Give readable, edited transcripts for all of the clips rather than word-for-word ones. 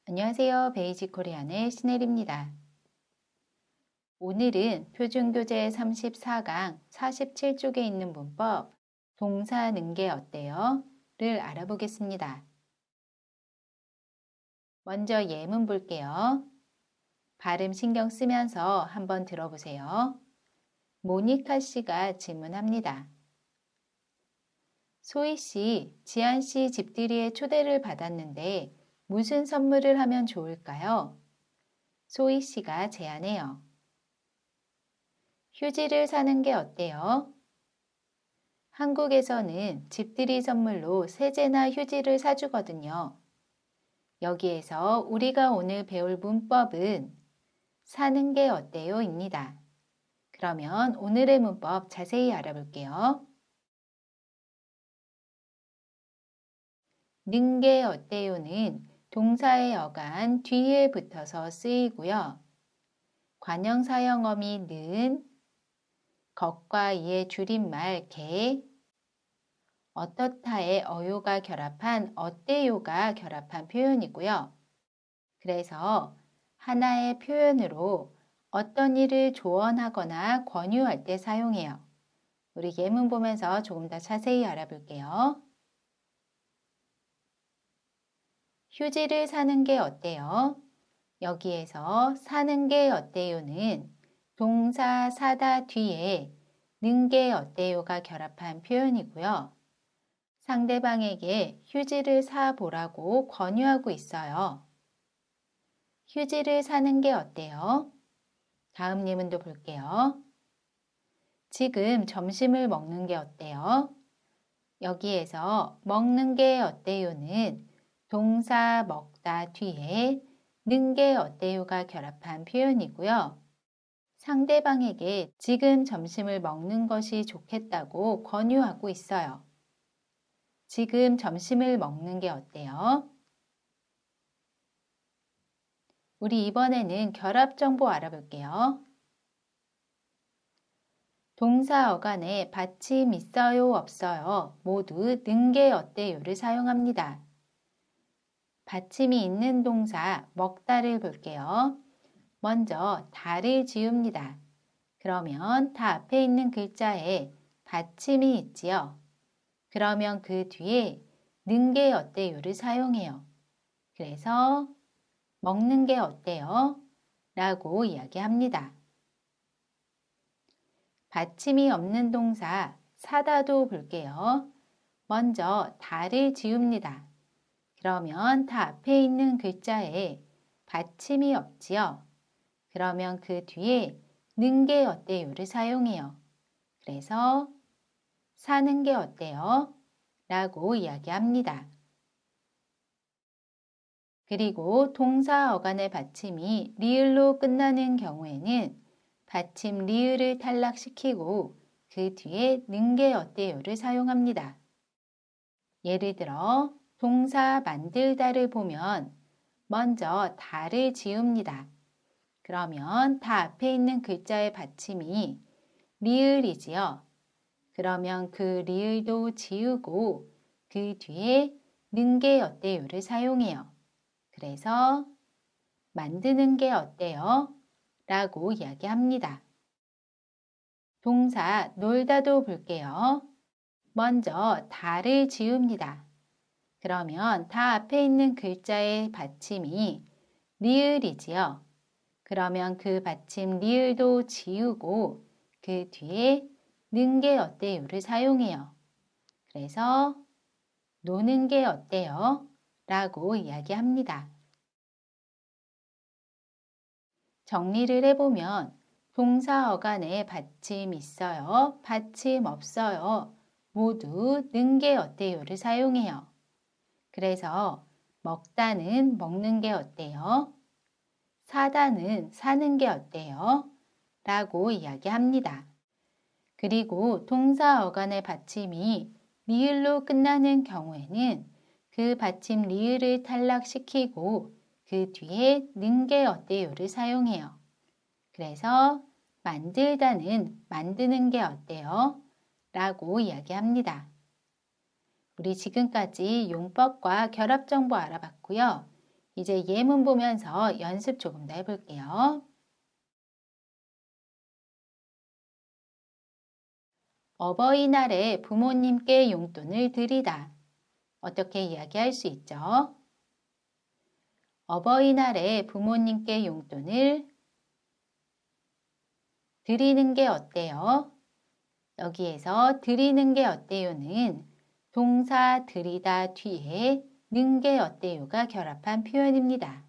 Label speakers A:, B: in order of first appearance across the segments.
A: 안녕하세요. 베이직 코리안의 신혜리입니다. 오늘은 표준교재 34강 47쪽에 있는 문법 동사 는 게 어때요? 를 알아보겠습니다. 먼저 예문 볼게요. 발음 신경 쓰면서 한번 들어보세요. 모니카 씨가 질문합니다. 소희 씨, 지한 씨 집들이에 초대를 받았는데 무슨 선물을 하면 좋을까요? 소희 씨가 제안해요. 휴지를 사는 게 어때요? 한국에서는 집들이 선물로 세제나 휴지를 사주거든요. 여기에서 우리가 오늘 배울 문법은 사는 게 어때요? 입니다. 그러면 오늘의 문법 자세히 알아볼게요. 는 게 어때요는 동사의 어간 뒤에 붙어서 쓰이고요. 관형 사형어미 는, 것과 이의 줄임말 게, 어떻다의 어요가 결합한 어때요가 결합한 표현이고요. 그래서 하나의 표현으로 어떤 일을 조언하거나 권유할 때 사용해요. 우리 예문 보면서 조금 더 자세히 알아볼게요. 휴지를 사는 게 어때요? 여기에서 사는 게 어때요는 동사 사다 뒤에 는 게 어때요가 결합한 표현이고요. 상대방에게 휴지를 사보라고 권유하고 있어요. 휴지를 사는 게 어때요? 다음 예문도 볼게요. 지금 점심을 먹는 게 어때요? 여기에서 먹는 게 어때요는 동사 먹다 뒤에 는 게 어때요가 결합한 표현이고요. 상대방에게 지금 점심을 먹는 것이 좋겠다고 권유하고 있어요. 지금 점심을 먹는 게 어때요? 우리 이번에는 결합 정보 알아볼게요. 동사 어간에 받침 있어요, 없어요 모두 는 게 어때요를 사용합니다. 받침이 있는 동사 먹다를 볼게요. 먼저 다를 지웁니다. 그러면 다 앞에 있는 글자에 받침이 있지요. 그러면 그 뒤에 는 게 어때요를 사용해요. 그래서 먹는 게 어때요? 라고 이야기합니다. 받침이 없는 동사 사다도 볼게요. 먼저 다를 지웁니다. 그러면 다 앞에 있는 글자에 받침이 없지요. 그러면 그 뒤에 는 게 어때요를 사용해요. 그래서 사는 게 어때요? 라고 이야기합니다. 그리고 동사 어간의 받침이 리을로 끝나는 경우에는 받침 리을을 탈락시키고 그 뒤에 는 게 어때요를 사용합니다. 예를 들어 동사 만들다를 보면 먼저 다를 지웁니다. 그러면 다 앞에 있는 글자의 받침이 리을이지요. 그러면 그 리을도 지우고 그 뒤에 는 게 어때요를 사용해요. 그래서 만드는 게 어때요? 라고 이야기합니다. 동사 놀다도 볼게요. 먼저 다를 지웁니다. 그러면 다 앞에 있는 글자의 받침이 리을이지요. 그러면 그 받침 리을도 지우고 그 뒤에 는 게 어때요를 사용해요. 그래서 노는 게 어때요? 라고 이야기합니다. 정리를 해보면 동사 어간에 받침 있어요, 받침 없어요 모두 는 게 어때요를 사용해요. 그래서 먹다는 먹는 게 어때요? 사다는 사는 게 어때요? 라고 이야기합니다. 그리고 동사 어간의 받침이 리을로 끝나는 경우에는 그 받침 리을을 탈락시키고 그 뒤에 는 게 어때요를 사용해요. 그래서 만들다는 만드는 게 어때요? 라고 이야기합니다. 우리 지금까지 용법과 결합 정보 알아봤고요. 이제 예문 보면서 연습 조금 더 해볼게요. 어버이날에 부모님께 용돈을 드리다. 어떻게 이야기할 수 있죠? 어버이날에 부모님께 용돈을 드리는 게 어때요? 여기에서 드리는 게 어때요는 동사 드리다 뒤에 는 게 어때요가 결합한 표현입니다.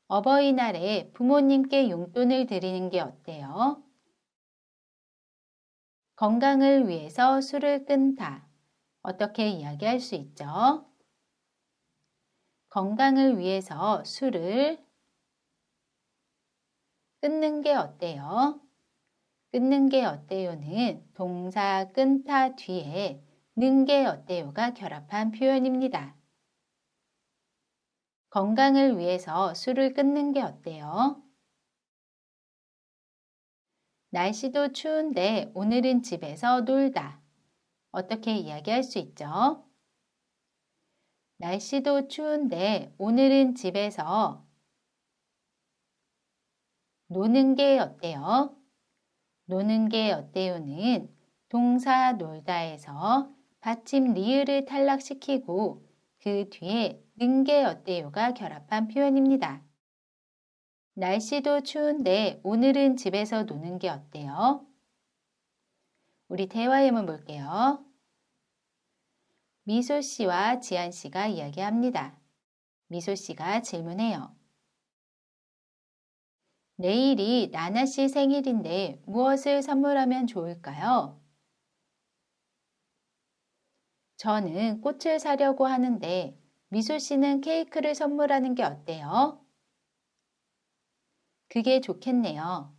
A: 어버이날에 부모님께 용돈을 드리는 게 어때요? 건강을 위해서 술을 끊다. 어떻게 이야기할 수 있죠? 건강을 위해서 술을 끊는 게 어때요? 끊는 게 어때요는 동사 끊다 뒤에 는 게 어때요가 결합한 표현입니다. 건강을 위해서 술을 끊는 게 어때요? 날씨도 추운데 오늘은 집에서 놀다. 어떻게 이야기할 수 있죠? 날씨도 추운데 오늘은 집에서 노는 게 어때요? 노는 게 어때요는 동사 놀다에서 받침 리을을 탈락시키고 그 뒤에 는 게 어때요가 결합한 표현입니다. 날씨도 추운데 오늘은 집에서 노는 게 어때요? 우리 대화 예문 볼게요. 미소 씨와 지한 씨가 이야기합니다. 미소 씨가 질문해요. 내일이 나나 씨 생일인데 무엇을 선물하면 좋을까요? 저는 꽃을 사려고 하는데 미소 씨는 케이크를 선물하는 게 어때요? 그게 좋겠네요.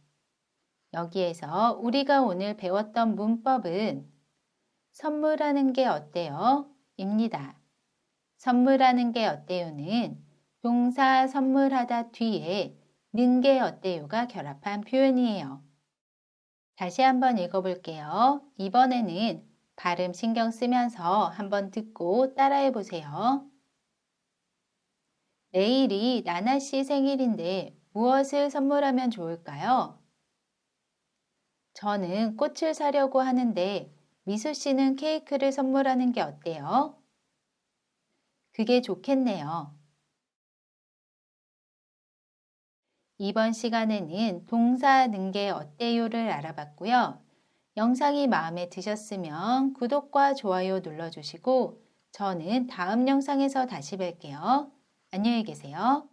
A: 여기에서 우리가 오늘 배웠던 문법은 선물하는 게 어때요? 입니다. 선물하는 게 어때요는 동사 선물하다 뒤에 는 게 어때요가 결합한 표현이에요. 다시 한번 읽어볼게요. 이번에는 발음 신경 쓰면서 한번 듣고 따라해 보세요. 내일이 나나 씨 생일인데 무엇을 선물하면 좋을까요? 저는 꽃을 사려고 하는데 미수 씨는 케이크를 선물하는 게 어때요? 그게 좋겠네요. 이번 시간에는 동사 는 게 어때요를 알아봤고요. 영상이 마음에 드셨으면 구독과 좋아요 눌러주시고 저는 다음 영상에서 다시 뵐게요. 안녕히 계세요.